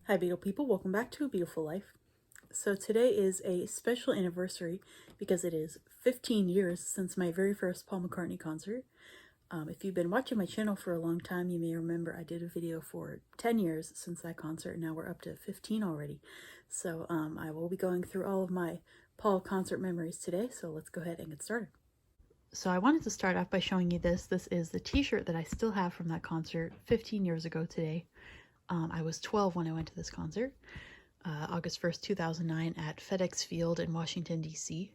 Hi Beatle people, welcome back to A Beautiful Life. So today is a special anniversary because it is 15 years since my very first Paul McCartney concert. If you've been watching my channel for a long time, you may remember I did a video for 10 years since that concert, and now we're up to 15 already. So I will be going through all of my Paul concert memories today, so let's go ahead and get started. So I wanted to start off by showing you this. This is the t-shirt that I still have from that concert 15 years ago today. I was 12 when I went to this concert, August 1st, 2009 at FedEx Field in Washington, D.C.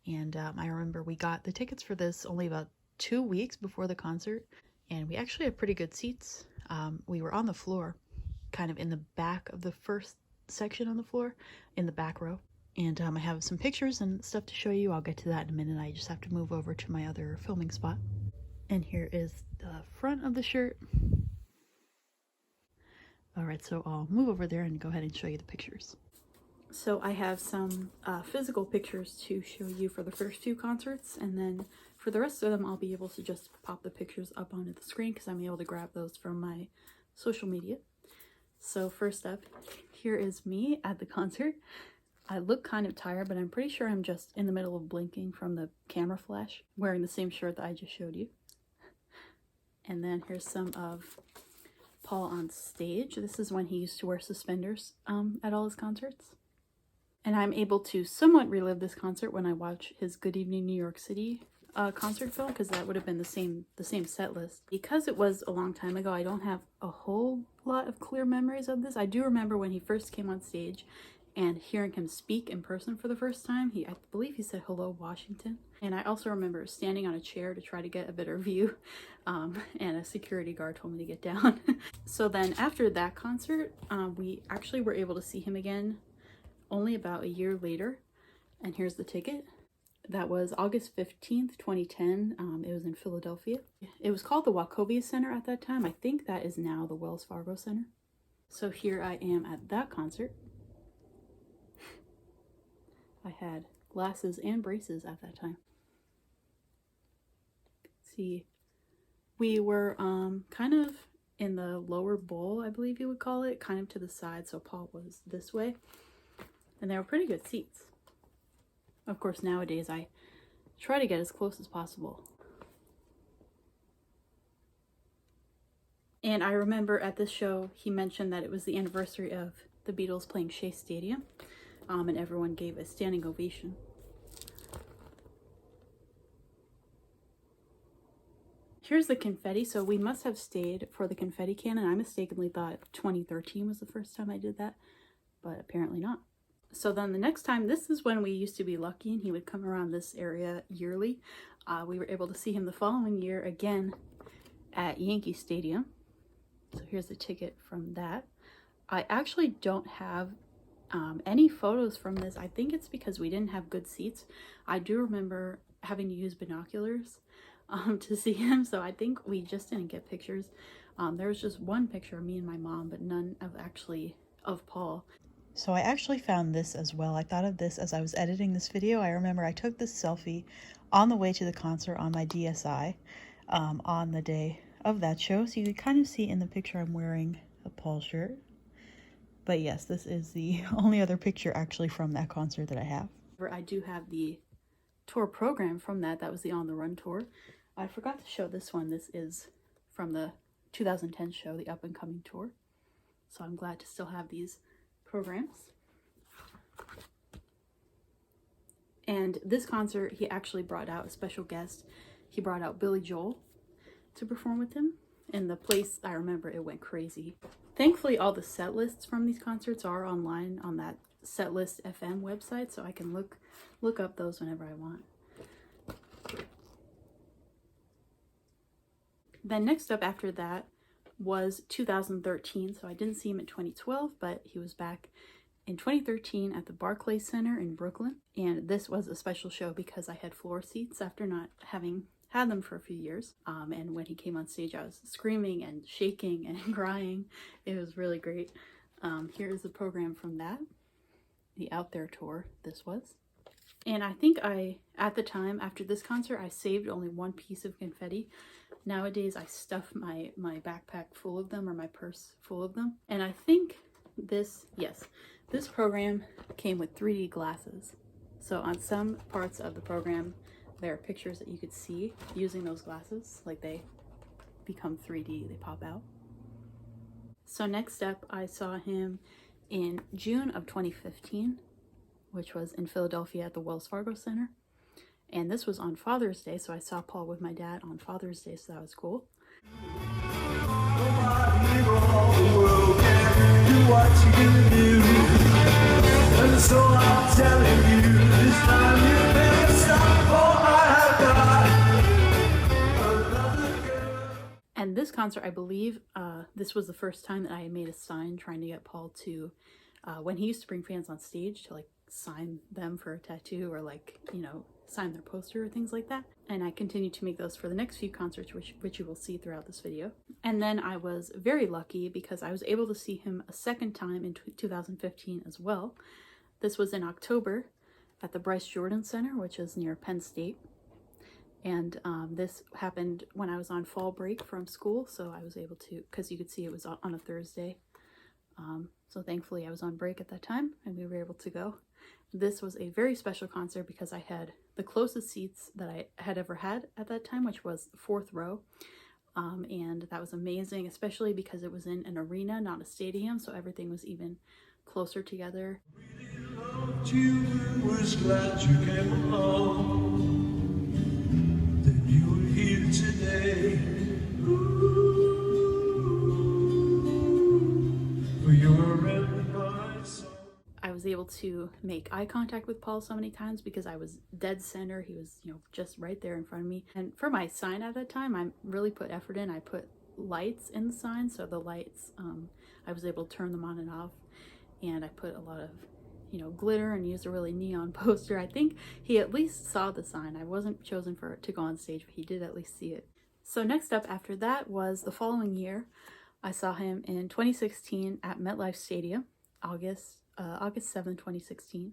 And I remember we got the tickets for this only about 2 weeks before the concert, and we actually had pretty good seats. We were on the floor, kind of in the back of the first section on the floor, in the back row. And I have some pictures and stuff to show you. I'll get to that in a minute. I just have to move over to my other filming spot. And here is the front of the shirt. Alright, so I'll move over there and go ahead and show you the pictures. So I have some physical pictures to show you for the first two concerts, and then for the rest of them I'll be able to just pop the pictures up onto the screen because I'm able to grab those from my social media. So first up, here is me at the concert. I look kind of tired, but I'm pretty sure I'm just in the middle of blinking from the camera flash, wearing the same shirt that I just showed you. And then here's some of Paul on stage. This is when he used to wear suspenders at all his concerts. And I'm able to somewhat relive this concert when I watch his Good Evening New York City concert film, because that would have been the same set list. Because it was a long time ago, I don't have a whole lot of clear memories of this. I do remember when he first came on stage and hearing him speak in person for the first time. I believe he said, "Hello, Washington." And I also remember standing on a chair to try to get a better view, and a security guard told me to get down. So then after that concert, we actually were able to see him again only about a year later. And here's the ticket. That was August 15th, 2010. It was in Philadelphia. It was called the Wachovia Center at that time. I think that is now the Wells Fargo Center. So here I am at that concert. I had glasses and braces at that time. See, we were kind of in the lower bowl, I believe you would call it, kind of to the side, so Paul was this way. And they were pretty good seats. Of course, nowadays I try to get as close as possible. And I remember at this show, he mentioned that it was the anniversary of the Beatles playing Shea Stadium. And everyone gave a standing ovation. Here's the confetti. So we must have stayed for the confetti cannon. I mistakenly thought 2013 was the first time I did that, but apparently not. So then the next time, this is when we used to be lucky and he would come around this area yearly. We were able to see him the following year again at Yankee Stadium. So here's the ticket from that. I actually don't have any photos from this. I think it's because we didn't have good seats. I do remember having to use binoculars to see him, so I think we just didn't get pictures. There was just one picture of me and my mom, but none of Paul. So I actually found this as well. I thought of this as I was editing this video. I remember I took this selfie on the way to the concert on my DSi on the day of that show. So you can kind of see in the picture I'm wearing a Paul shirt. But yes, this is the only other picture actually from that concert that I have. I do have the tour program from that. That was the On the Run tour. I forgot to show this one. This is from the 2010 show, the Up and Coming tour. So I'm glad to still have these programs. And this concert, he actually brought out a special guest. He brought out Billy Joel to perform with him. And the place, I remember, it went crazy. Thankfully, all the set lists from these concerts are online on that Setlist FM website, so I can look up those whenever I want. Then next up after that was 2013, so I didn't see him in 2012, but he was back in 2013 at the Barclays Center in Brooklyn. And this was a special show because I had floor seats after not having had them for a few years. And when he came on stage, I was screaming and shaking and crying. It was really great. Here's the program from that, the Out There tour this was. And I think at the time, after this concert, I saved only one piece of confetti. Nowadays, I stuff my backpack full of them, or my purse full of them. And I think this program came with 3D glasses. So on some parts of the program, there are pictures that you could see using those glasses, like they become 3D, they pop out. So next up, I saw him in June of 2015, which was in Philadelphia at the Wells Fargo Center. And this was on Father's Day, so I saw Paul with my dad on Father's Day, so that was cool. And this concert, I believe, this was the first time that I had made a sign trying to get Paul to, when he used to bring fans on stage, to like sign them for a tattoo or like, you know, sign their poster or things like that. And I continued to make those for the next few concerts, which you will see throughout this video. And then I was very lucky because I was able to see him a second time in 2015 as well. This was in October at the Bryce Jordan Center, which is near Penn State. And this happened when I was on fall break from school, so I was able to, because you could see it was on a Thursday. So thankfully I was on break at that time and we were able to go. This was a very special concert because I had the closest seats that I had ever had at that time, which was 4th row. And that was amazing, especially because it was in an arena, not a stadium, so everything was even closer together. Really loved you and was glad you came along, that you were here today. For your advice. I was able to make eye contact with Paul so many times because I was dead center. He was, you know, just right there in front of me. And for my sign at that time, I really put effort in. I put lights in the sign, so the lights, I was able to turn them on and off. And I put a lot of, you know, glitter and used a really neon poster. I think he at least saw the sign. I wasn't chosen to go on stage, but he did at least see it. So next up after that was the following year. I saw him in 2016 at MetLife Stadium, August 7th, 2016.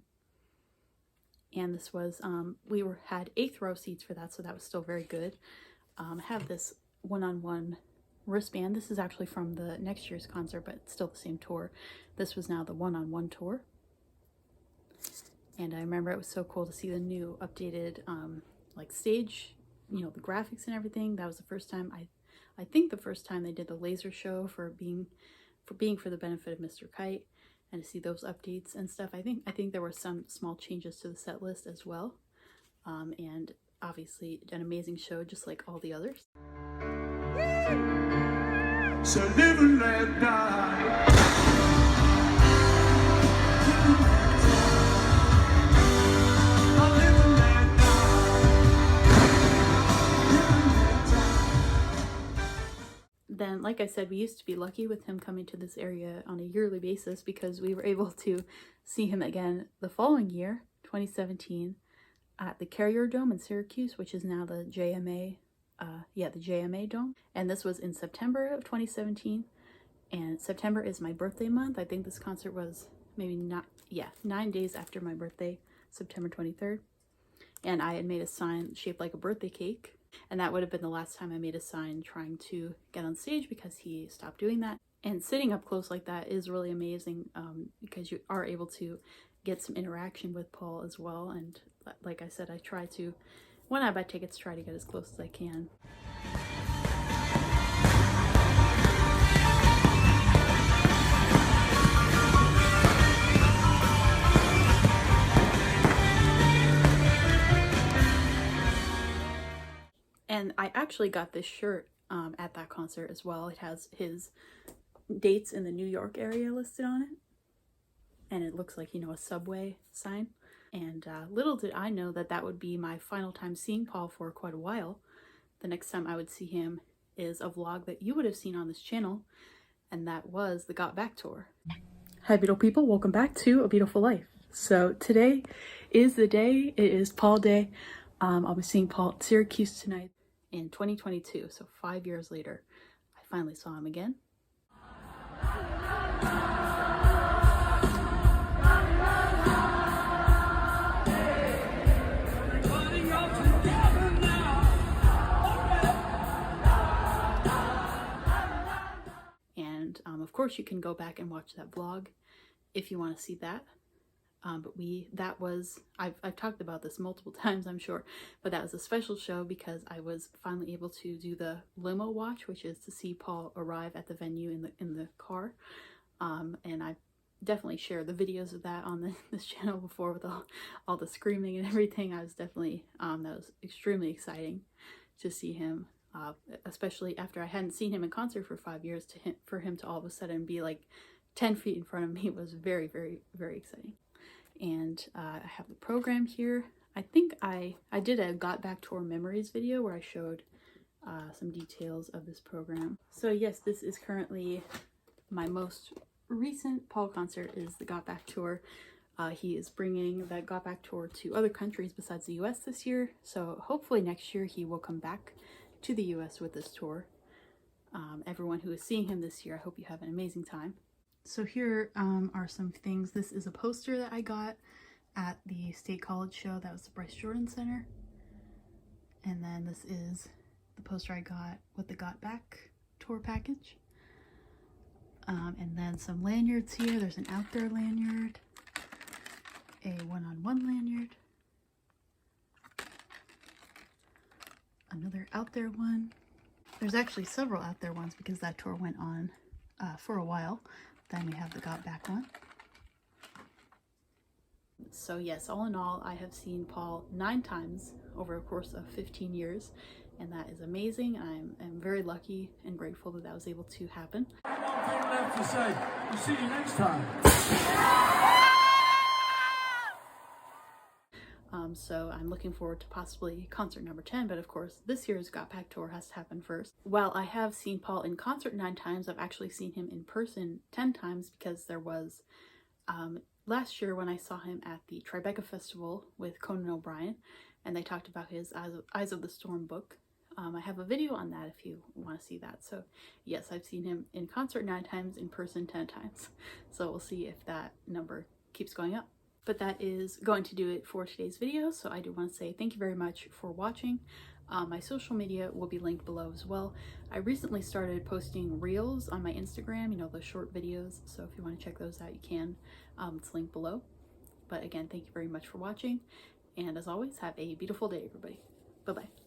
And this was, we had 8th row seats for that, so that was still very good. I have this one-on-one wristband. This is actually from the next year's concert, but it's still the same tour. This was now the one-on-one tour. And I remember it was so cool to see the new updated like stage, you know, the graphics and everything. That was the first time, I think the first time they did the laser show for being for the benefit of Mr. Kite. And to see those updates and stuff. I think there were some small changes to the set list as well. And obviously an amazing show, just like all the others. So live and let die. Then, like I said, we used to be lucky with him coming to this area on a yearly basis because we were able to see him again the following year, 2017, at the Carrier Dome in Syracuse, which is now the JMA, the JMA Dome. And this was in September of 2017. And September is my birthday month. I think this concert was maybe 9 days after my birthday, September 23rd. And I had made a sign shaped like a birthday cake. And that would have been the last time I made a sign trying to get on stage because he stopped doing that. And sitting up close like that is really amazing because you are able to get some interaction with Paul as well. And like I said, I try to, when I buy tickets, try to get as close as I can. And I actually got this shirt at that concert as well. It has his dates in the New York area listed on it. And it looks like, you know, a subway sign. And little did I know that that would be my final time seeing Paul for quite a while. The next time I would see him is a vlog that you would have seen on this channel. And that was the Got Back tour. Hi Beatle people, welcome back to A Beatleful Life. So today is the day. It is Paul Day. I'll be seeing Paul at Syracuse tonight in 2022. So 5 years later, I finally saw him again. And of course, you can go back and watch that vlog if you want to see that. I've talked about this multiple times, I'm sure, but that was a special show because I was finally able to do the limo watch, which is to see Paul arrive at the venue in the car. And I definitely shared the videos of that on this channel before with all the screaming and everything. I was definitely, that was extremely exciting to see him, especially after I hadn't seen him in concert for 5 years. For him to all of a sudden be like 10 feet in front of me was very, very, very exciting. And I have the program here. I think I did a Got Back Tour Memories video where I showed some details of this program. So yes, this is currently my most recent Paul concert, is the Got Back Tour. He is bringing that Got Back Tour to other countries besides the US this year. So hopefully next year he will come back to the US with this tour. Everyone who is seeing him this year, I hope you have an amazing time. So here are some things. This is a poster that I got at the State College show. That was the Bryce Jordan Center. And then this is the poster I got with the Got Back tour package. And then some lanyards here. There's an out there lanyard, a one-on-one lanyard, another out there one. There's actually several out there ones because that tour went on for a while. Then we have the Got Back one. So yes, all in all, I have seen Paul 9 times over a course of 15 years, and that is amazing. I'm very lucky and grateful that that was able to happen. One thing left to say. We'll see you next time. So I'm looking forward to possibly concert number 10, but of course this year's Got Back Tour has to happen first. While I have seen Paul in concert 9 times, I've actually seen him in person 10 times because there was last year when I saw him at the Tribeca Festival with Conan O'Brien, and they talked about his Eyes of the Storm book. I have a video on that if you want to see that. So yes, I've seen him in concert 9 times, in person 10 times. So we'll see if that number keeps going up. But that is going to do it for today's video. So I do want to say thank you very much for watching. My social media will be linked below as well. I recently started posting reels on my Instagram, you know, the short videos. So if you want to check those out, you can. It's linked below. But again, thank you very much for watching. And as always, have a beautiful day, everybody. Bye-bye.